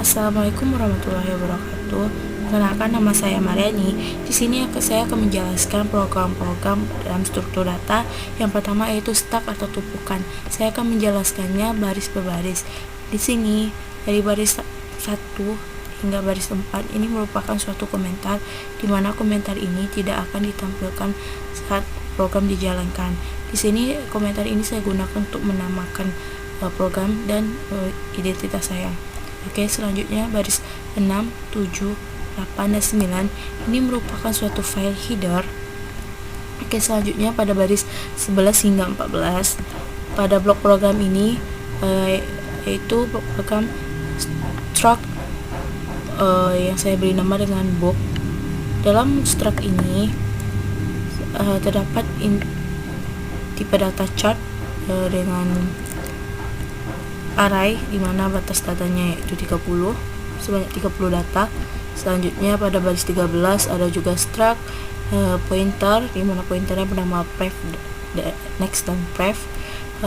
Assalamualaikum warahmatullahi wabarakatuh. Perkenalkan, nama saya Mariani. Di sini saya akan menjelaskan program-program dalam struktur data. Yang pertama yaitu stack atau tumpukan. Saya akan menjelaskannya baris per baris. Di sini dari baris 1 hingga baris 4 ini merupakan suatu komentar, di mana komentar ini tidak akan ditampilkan saat program dijalankan. Di sini komentar ini saya gunakan untuk menamakan program dan identitas saya. Oke, selanjutnya baris 6, 7, 8, dan 9 ini merupakan suatu file header. Oke, selanjutnya pada baris 11 hingga 14 pada blok program ini yaitu program struct yang saya beri nama dengan book. Dalam struct ini terdapat tipe data chart dengan array di mana batas datanya yaitu 30, sebanyak 30 data. Selanjutnya pada baris 13 ada juga struct pointer, di mana pointernya bernama pref, next, dan pref.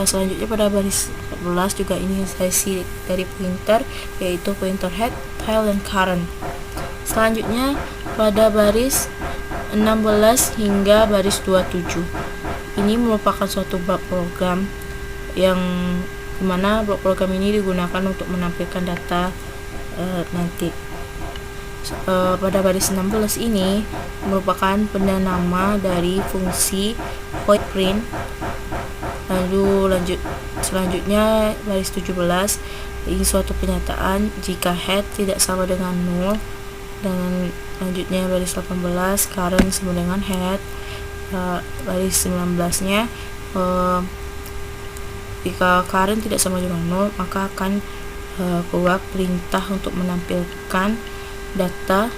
Selanjutnya pada baris 14 juga ini saya isi dari pointer, yaitu pointer head, file, dan current. Selanjutnya pada baris 16 hingga baris 27 ini merupakan suatu blok program yang dimana blok program ini digunakan untuk menampilkan data nanti. Pada baris 16 ini merupakan nama dari fungsi void print. Selanjutnya baris 17 ini suatu pernyataan jika head tidak sama dengan 0, dan selanjutnya baris 18 current sama dengan head. Baris 19 nya jika current tidak sama dengan 0, maka akan keluar perintah untuk menampilkan data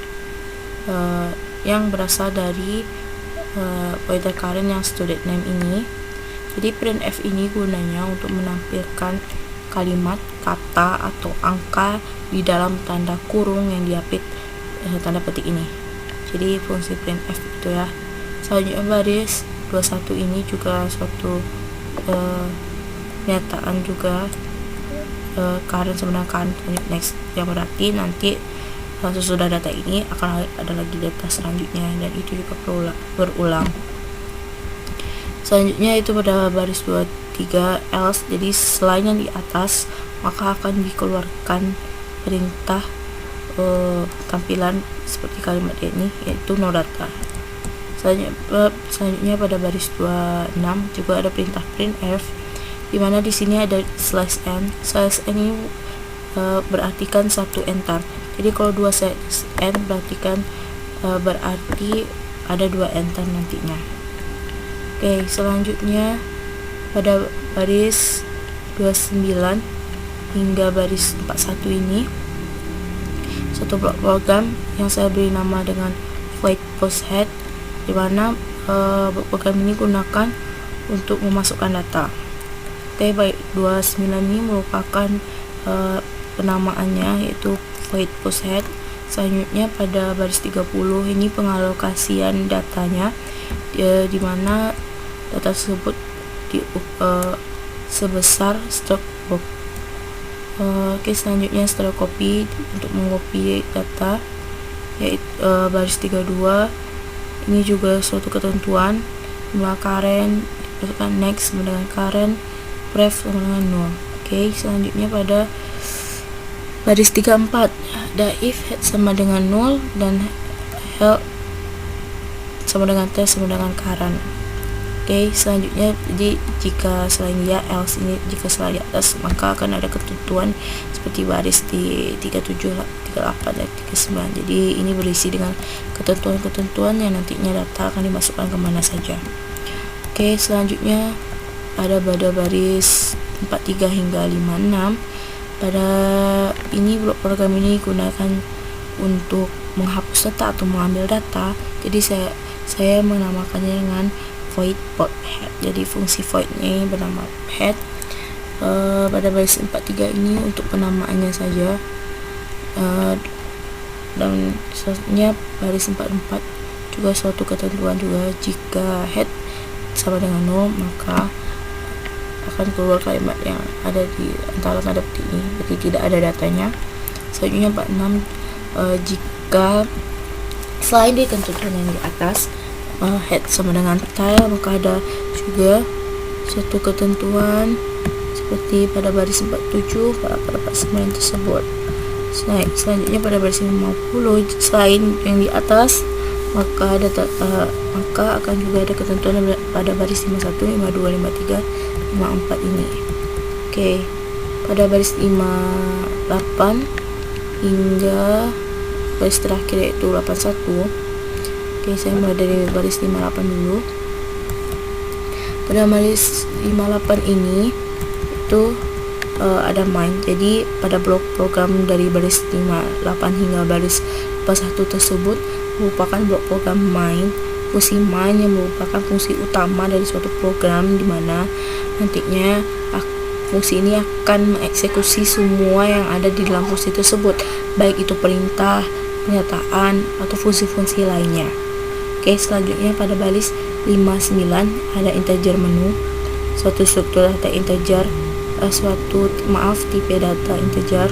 yang berasal dari pointer current yang student name ini. Jadi printf ini gunanya untuk menampilkan kalimat, kata, atau angka di dalam tanda kurung yang diapit tanda petik ini. Jadi fungsi printf itu ya. Selanjutnya baris 21 ini juga suatu pernyataan juga current sebenarnya current next, yang berarti nanti sesudah data ini akan ada lagi data selanjutnya, dan itu juga berulang. Selanjutnya itu pada baris 23 else, jadi selain yang di atas maka akan dikeluarkan perintah tampilan seperti kalimat ini, yaitu no data. Selanjutnya pada baris 26 juga ada perintah printf, dimana di sini ada slash n. Slash n ini berartikan satu enter. Jadi kalau 2 slash n berarti ada 2 enter nantinya. Oke, selanjutnya pada baris 29 hingga baris 41 ini satu blok program yang saya beri nama dengan void post head, di mana program ini gunakan untuk memasukkan data. Oke, baik 29 ini merupakan penamaannya yaitu void post head. Selanjutnya pada baris 30 ini pengalokasian datanya, di mana data tersebut sebesar stroke box. Oke, selanjutnya setelah copy untuk mengcopy data yaitu baris 32 ini juga suatu ketentuan, jumlah current masukkan next sama dengan current, pref sama dengan 0. Oke, selanjutnya pada baris 34 ada if head sama dengan 0 dan help sama dengan test sama dengan current. Oke, selanjutnya jadi jika selain dia else ini, jika selain di atas maka akan ada ketentuan seperti baris di 37, 38, dan 39. Jadi ini berisi dengan ketentuan-ketentuan yang nantinya data akan dimasukkan kemana saja. Oke, selanjutnya pada baris 43 hingga 56 pada ini blok program ini gunakan untuk menghapus data atau mengambil data. Jadi saya menamakannya dengan void port head. Jadi fungsi void ini bernama head. Pada baris 43 ini untuk penamaannya saja, dan selanjutnya baris 44 juga suatu ketentuan juga, jika head sama dengan 0 maka akan keluar kalimat yang ada di antara tanda petik ini, berarti tidak ada datanya. Selanjutnya 46, jika selain dari ketentuan yang di atas head sama dengan tail, maka ada juga suatu ketentuan seperti pada baris 47 pada 49 tersebut. Selanjutnya pada baris 50, selain yang di atas maka akan juga ada ketentuan pada baris 51, 52, 53, 54 ini. Oke, pada baris 58 hingga baris terakhir yaitu 81. Oke, saya mulai dari baris 58 dulu. Pada baris 58 ini itu ada main. Jadi pada blok program dari baris 58 hingga baris 41 tersebut merupakan blok program main. Fungsi main yang merupakan fungsi utama dari suatu program, di mana nantinya fungsi ini akan mengeksekusi semua yang ada di dalam fungsi tersebut, baik itu perintah, pernyataan, atau fungsi-fungsi lainnya. Oke, selanjutnya pada baris 59 ada integer menu, suatu struktur data integer, tipe data integer.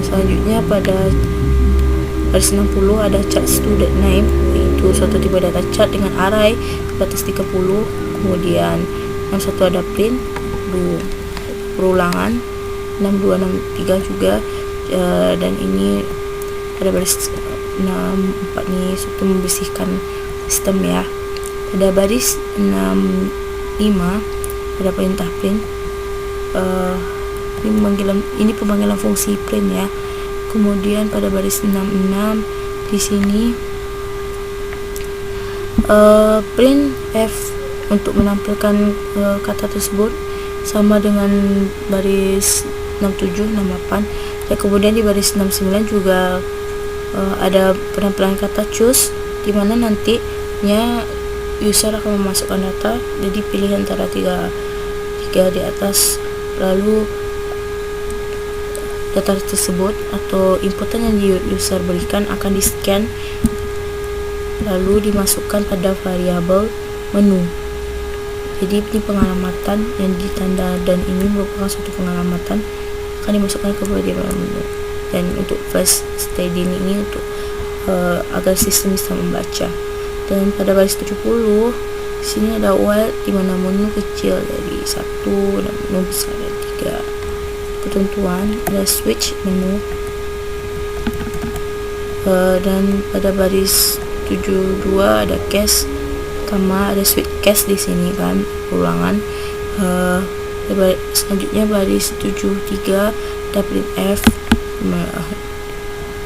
Selanjutnya pada baris 60 ada chart student name, yaitu suatu tipe data chart dengan array batas 30. Kemudian 61 ada print, perulangan 62, 63 juga, dan ini pada baris 64 ini suatu membersihkan sistem ya. Pada baris 65 ada perintah print, ini pemanggilan fungsi print ya. Kemudian pada baris 66 di sini print f untuk menampilkan kata tersebut sama dengan baris 67, 68. Dan kemudian di baris 69 juga ada penampilan kata choose, di mana nantinya user akan memasukkan data, jadi pilih antara tiga di atas, lalu data tersebut atau inputan yang user berikan akan di-scan lalu dimasukkan pada variabel menu. Jadi ini pengalamatan yang ditanda, dan ini merupakan suatu pengalamatan akan dimasukkan ke variabel menu. Dan untuk flash steady ini untuk agar sistem bisa membaca. Dan pada baris 70 di sini ada while, di mana menu kecil dari 1 dan menu besar dari 3. Ketentuan ada switch menu, dan pada baris 72 ada cache, ada switch cache di sini kan, ulangan. Selanjutnya baris 73 ada printf,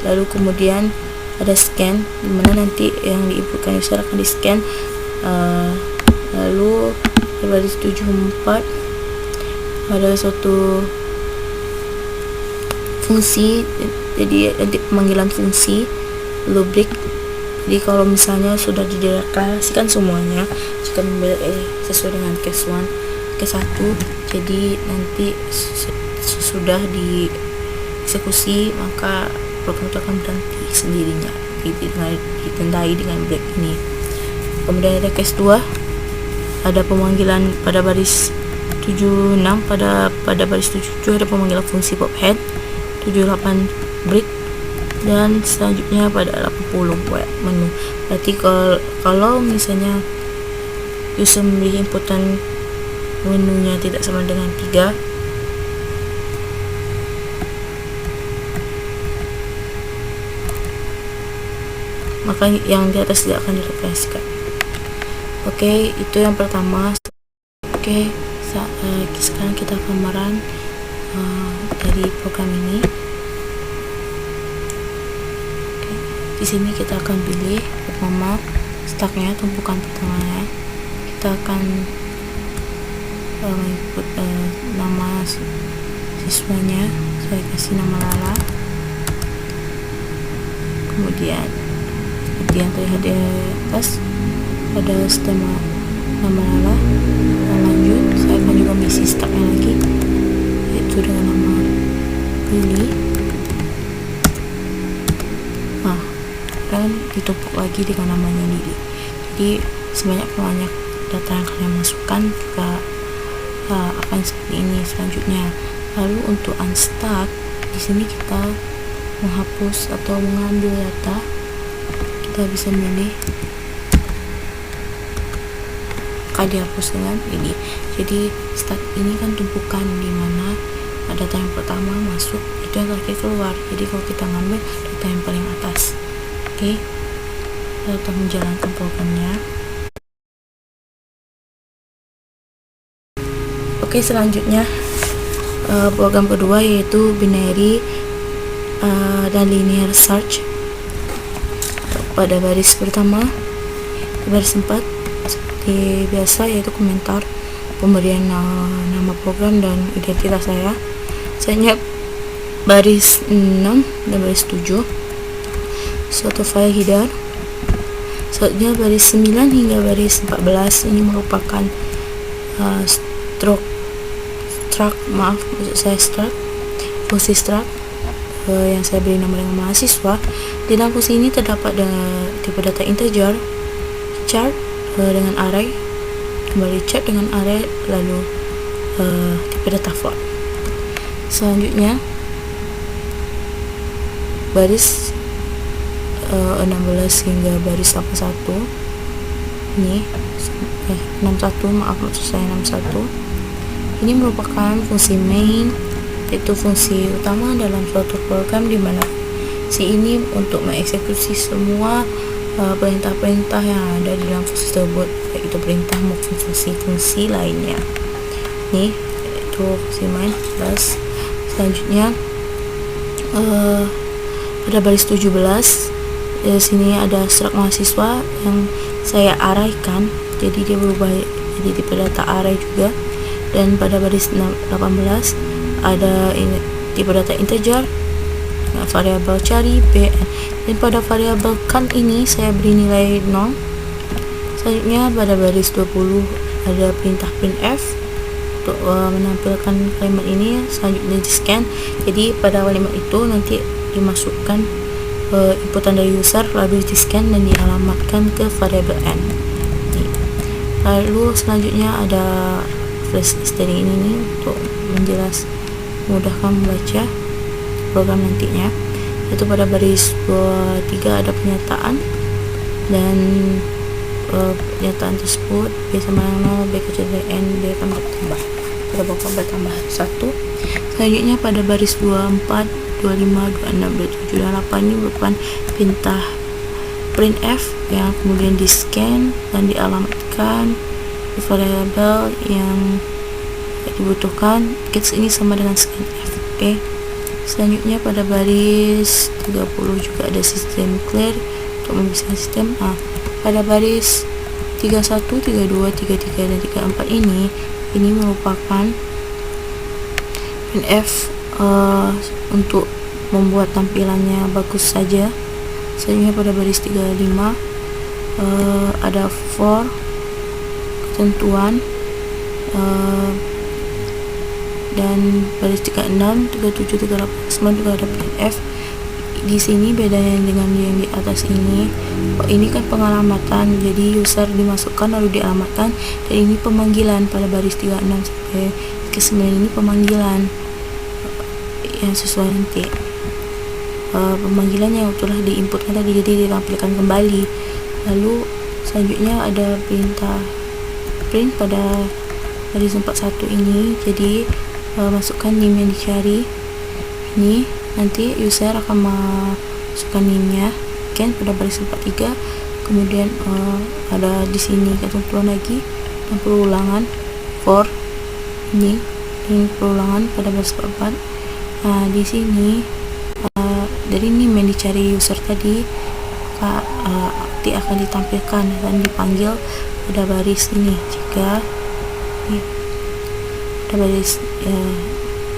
lalu kemudian ada scan, dimana nanti yang diinputkan user akan di scan. Lalu pada baris 74 ada suatu fungsi, jadi nanti pemanggilan fungsi rubrik. Jadi kalau misalnya sudah dideklarasikan semuanya, jika sesuai dengan case 1, jadi nanti sudah dieksekusi, maka program itu akan berhenti sendirinya, ditandai dengan break ini. Kemudian ada case 2, ada pemanggilan pada baris 76, pada baris 77 ada pemanggilan fungsi pop head, 78 break, dan selanjutnya pada 80 buat menu. Berarti kalau misalnya user memberi inputan menunya tidak sama dengan 3, maka yang di atas tidak akan direfleksikan. Oke, itu yang pertama. Oke, sekarang kita gambaran dari program ini. Oke, di sini kita akan pilih pertama stacknya, tumpukan pertamanya. Kita akan input nama siswanya, saya kasih nama Lala. Kemudian seperti yang terlihat di atas pada skema nama Lala. Dan lanjut, saya akan juga mengisi stacknya lagi, yaitu dengan nama Lily. Nah, dan ditumpuk lagi dengan namanya Lily. Jadi sebanyak data yang kalian masukkan juga akan seperti ini selanjutnya. Lalu untuk unstack, di sini kita menghapus atau mengambil data, kita bisa milih maka dihapus dengan ini. Jadi start ini kan tumpukan di mana data yang pertama masuk, itu yang terakhir keluar. Jadi kalau kita ngambil data yang paling atas. Oke, kita menjalankan programnya. Oke, selanjutnya program kedua yaitu binary dan linear search. Pada baris pertama, baris 4 seperti biasa yaitu komentar, pemberian nama program dan identitas saya. Selanjutnya baris 6 dan baris 7 suatu file header. Selanjutnya baris 9 hingga baris 14 ini merupakan fungsi struct yang saya beri nama dengan mahasiswa. Di dalam fungsi ini terdapat tipe data integer, chart dengan array, kembali chart dengan array, lalu tipe data float. Selanjutnya baris 16 hingga baris 81 ini 61, maaf maksud saya 61. Ini merupakan fungsi main, yaitu fungsi utama dalam suatu program di mana si ini untuk mengeksekusi semua perintah-perintah yang ada di dalam fungsi tersebut, yaitu perintah maupun fungsi-fungsi lainnya. Ini itu fungsi main. Selanjutnya pada baris 17 di sini ada struct mahasiswa yang saya arraykan, jadi dia berubah jadi tipe data array juga. Dan pada baris 18 ada ini tipe data integer, variabel cari bn, dan pada variabel kan ini saya beri nilai 0. Selanjutnya pada baris 20 ada perintah printf untuk menampilkan kalimat ini. Selanjutnya di scan, jadi pada kalimat itu nanti dimasukkan inputan dari user, lalu di scan dan dialamatkan ke variabel n. Lalu selanjutnya ada flash dari ini nih untuk memudahkan membaca program nantinya. Itu pada baris 23 ada pernyataan, dan pernyataan tersebut B sama dengan 0, B kecil dari n, B akan bertambah, pada pokok bertambah 1. Selanjutnya pada baris 24, 25, 26, 27, dan 8 ini merupakan perintah printf yang kemudian di scan dan dialamatkan di variabel yang dibutuhkan. Kits ini sama dengan scanf. Oke. Selanjutnya pada baris 30 juga ada sistem clear untuk memisahkan sistem. Pada baris 31, 32, 33, dan 34 ini merupakan printf untuk membuat tampilannya bagus saja. Selanjutnya pada baris 35 ada for ketentuan, dan baris 36, 37, 38, 9 juga ada printf. Di sini bedanya dengan yang di atas ini, ini kan pengalamatan, jadi user dimasukkan lalu dialamatkan, dan ini pemanggilan. Pada baris 36 sampai ke 9 ini pemanggilan yang sesuai nanti pemanggilan yang telah diinputkan tadi, jadi ditampilkan kembali. Lalu selanjutnya ada perintah print pada baris 41 ini, jadi masukkan name yang dicari. Ini nanti user akan masukkan name-nya kan pada baris 43. Kemudian ada di sini ketentuan lagi dan perulangan for ini perulangan pada baris 44. Di sini dari name yang dicari user tadi nanti akan ditampilkan dan dipanggil pada baris ini. Jika pada baris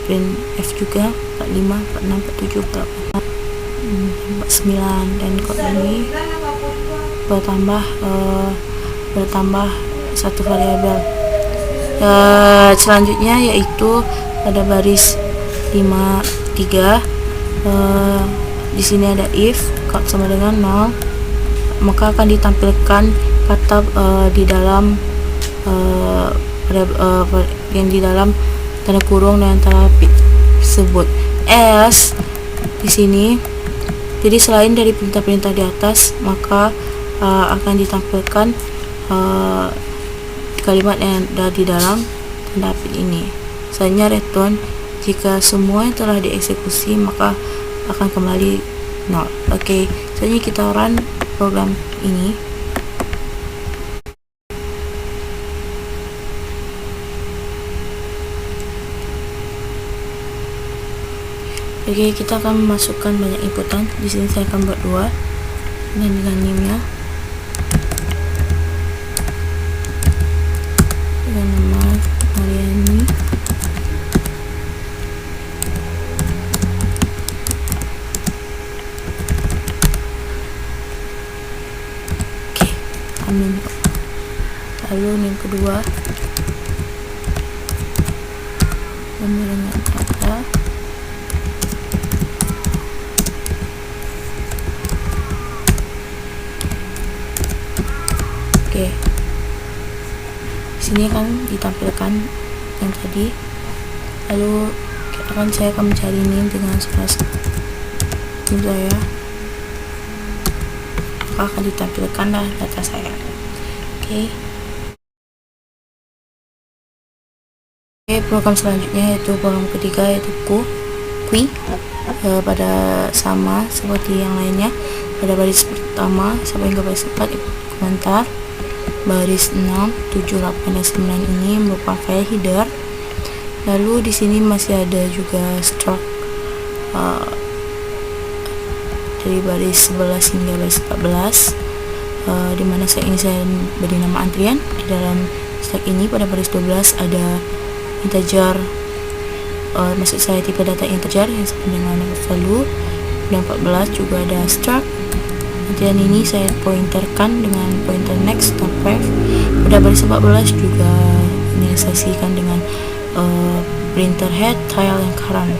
print F juga 45, 46, 47, 49, dan kode ini bertambah satu variabel. Selanjutnya yaitu pada baris 53 di sini ada if kalau sama dengan 0, maka akan ditampilkan kata di dalam yang di dalam tanda kurung dan antara tersebut. else di sini. Jadi selain dari perintah-perintah di atas, maka akan ditampilkan kalimat yang ada di dalam tanda apit ini. Selanjutnya return, jika semua yang telah dieksekusi maka akan kembali 0. Oke, selanjutnya kita run program ini. Oke, kita akan memasukkan banyak inputan. Di sini saya akan buat 2 dan dengan name-nya dengan nama Mariani. Oke, amin. Lalu yang kedua dengan kata sini akan ditampilkan yang tadi. Lalu saya akan mencari name dengan sebelah name saya, maka akan ditampilkan lah data saya. Oke, program selanjutnya yaitu program ketiga, yaitu Qui. Pada sama seperti yang lainnya, pada baris pertama sampai hingga baris 4 komentar. Baris 6, 7, 8, dan 9 ini merupakan file header. Lalu di sini masih ada juga struct dari baris 11 hingga baris 14, dimana saya beri nama antrian. Di dalam struct ini pada baris 12 ada integer, maksud saya tipe data integer yang sama dengan value, dan 14 juga ada struct. Antrian ini saya pointerkan dengan pointer next dan ref. Pada baris 14 juga inisiasikan dengan printer head tile yang current.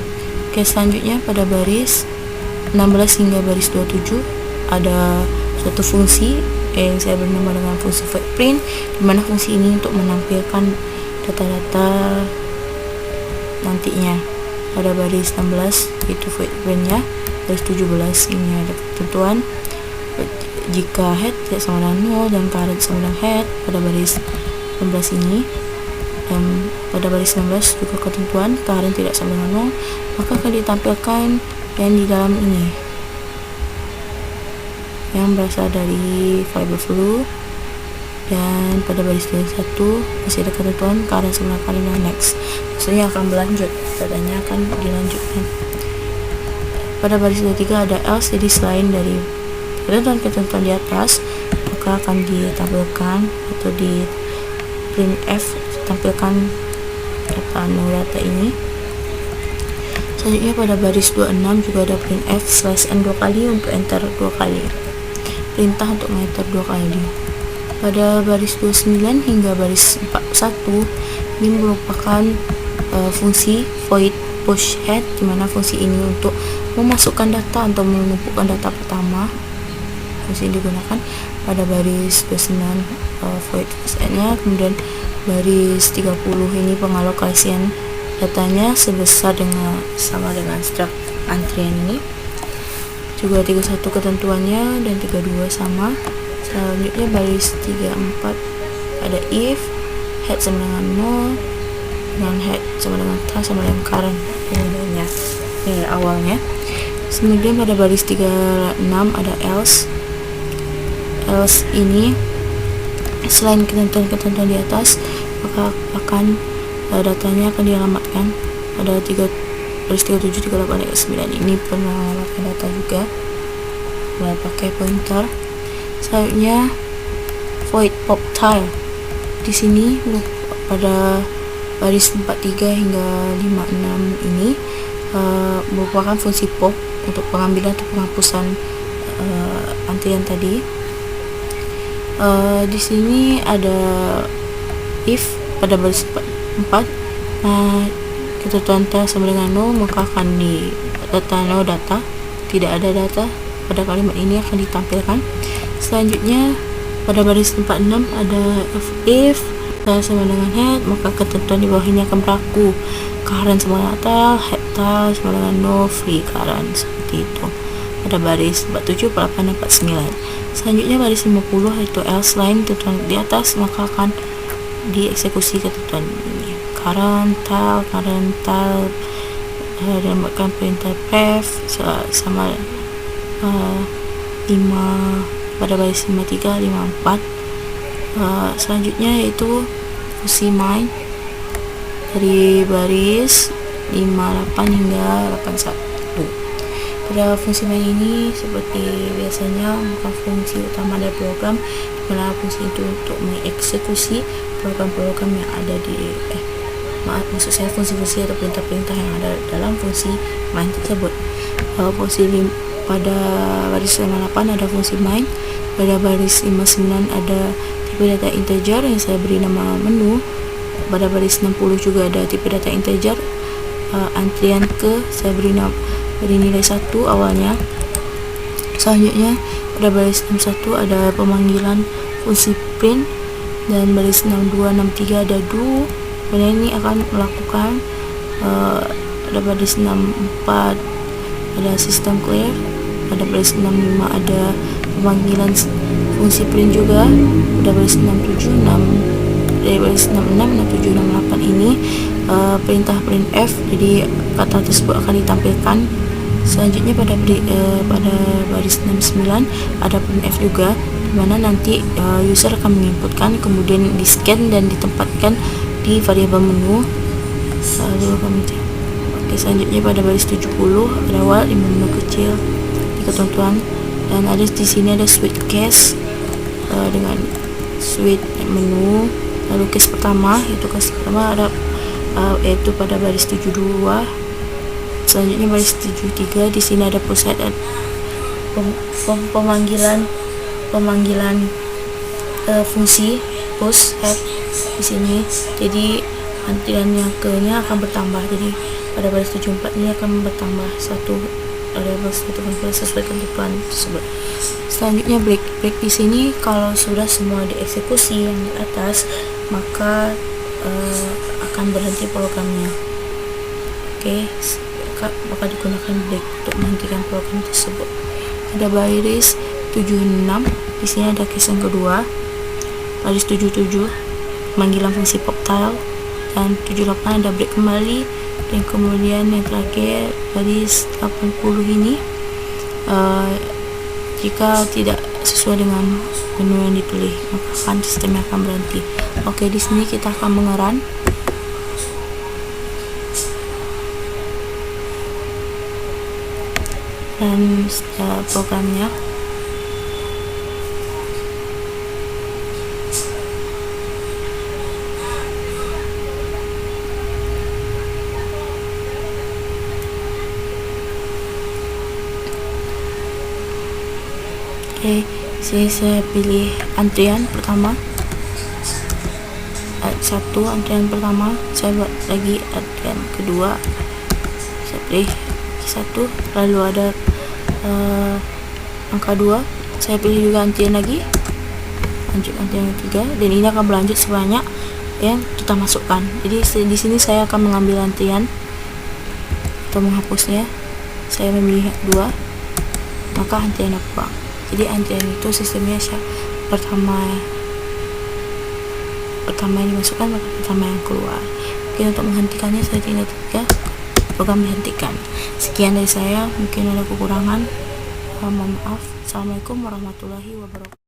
Oke, selanjutnya pada baris 16 hingga baris 27 ada suatu fungsi yang saya bernama dengan fungsi void print, di mana fungsi ini untuk menampilkan data-data nantinya. Pada baris 16 itu void print-nya. Baris 17 ini ada ketentuan jika head tidak sama dengan 0 dan current sama dengan head pada baris 16 ini, dan pada baris 16 juga ketentuan current tidak sama dengan 0, maka akan ditampilkan yang di dalam ini yang berasal dari fiber flow. Dan pada baris 21 masih ada ketentuan current sama dengan current dan next, maksudnya akan berlanjut, datanya akan dilanjutkan. Pada baris 23 ada else, jadi selain dari ketentuan di atas maka akan ditampilkan atau di printf tampilkan data ini. Selanjutnya pada baris 26 juga ada printf /n 2 kali untuk enter 2 kali, perintah untuk enter 2 kali. Pada baris 29 hingga baris 41 ini merupakan fungsi void push head, dimana fungsi ini untuk memasukkan data atau menumpukan data pertama. Fungsi ini digunakan pada baris 29 void nya, kemudian baris 30 ini pengalokasian datanya sebesar sama dengan struct antrian ini. Juga 31 ketentuannya dan 32 sama. Selanjutnya baris 34 ada if head sama dengan 0 dan head sama dengan trans sama dengan current kemudiannya awalnya. Kemudian pada baris 36 ada else ini selain ketentuan di atas maka akan datanya akan dialamatkan pada baris 37, 38, dan 9 ini penalamatkan data juga pakai pointer. Selanjutnya void pop tile, di sini pada baris 43 hingga 56 ini merupakan fungsi pop untuk pengambilan atau penghapusan antrian tadi. Di sini ada if pada baris 4 ketentuan tel sama dengan 0 maka akan di data no data, tidak ada data pada kalimat ini akan ditampilkan. Selanjutnya pada baris 46 ada if tel sama dengan head maka ketentuan di bawah ini akan berlaku, current sama dengan tel, head tile sama dengan no free current, seperti itu pada baris 47, 48, 49. Selanjutnya baris 50 yaitu else line, ketentuan di atas, maka akan dieksekusi ketentuan ini. Current tile dinamakan perintah pref sama 5 pada baris 53, 54. Selanjutnya yaitu fungsi main dari baris 58 hingga 81. Pada fungsi main ini seperti biasanya bukan fungsi utama dari program, dimana fungsi itu untuk mengeksekusi program-program yang ada di maksud saya fungsi-fungsi atau perintah-perintah yang ada dalam fungsi main tersebut. Pada baris 58 ada fungsi main, pada baris 59 ada tipe data integer yang saya beri nama menu, pada baris 60 juga ada tipe data integer, antrian ke saya beri nilai 1 awalnya. Selanjutnya pada baris 61 ada pemanggilan fungsi print, dan baris 62, 63 ada do, kemudian ini akan melakukan pada baris 64 ada system clear, pada baris 65 ada pemanggilan fungsi print juga, pada baris 67, dari baris 66, 67, 68 ini perintah printf, jadi kata tersebut akan ditampilkan. Selanjutnya pada baris 69 ada printf juga, dimana nanti user akan menginputkan, kemudian di scan dan ditempatkan di variabel menu. Selanjutnya pada baris 70 ada awal menu kecil di ketentuan, dan ada di sini ada switch case dengan switch menu. Lalu case pertama ada yaitu pada baris 72. Selanjutnya baris 73 di sini ada pusat pemanggilan fungsi push add di sini. Jadi antrian yang ke-nya akan bertambah. Jadi pada baris 74 ini akan bertambah satu variabel sesuai ketentuan tersebut. Selanjutnya break di sini kalau sudah semua dieksekusi yang di atas, maka akan berhenti programnya. Maka digunakan break untuk menghentikan program tersebut. Ada baris 76, di sini ada case yang kedua. Baris 77 pemanggilan fungsi pop tile, dan 78 ada break kembali, dan kemudian yang terakhir baris 80 ini jika tidak sesuai dengan menu yang dipilih, maka akan sistemnya akan berhenti. Di sini kita akan mengeran. Dan programnya saya pilih antrian pertama, antrian pertama, saya buat lagi antrian kedua, saya pilih 1, lalu ada angka 2, saya pilih juga antrian lagi, lanjut antrian ketiga, dan ini akan berlanjut sebanyak yang kita masukkan. Jadi di sini saya akan mengambil antrian atau menghapusnya. Saya memilih 2, maka antrian buang. Jadi antrian itu sistemnya pertama yang dimasukkan, maka pertama yang keluar. Untuk menghentikannya saya tinggal 3, program dihentikan. Sekian dari saya, mungkin ada kekurangan, mohon maaf. Assalamualaikum warahmatullahi wabarakatuh.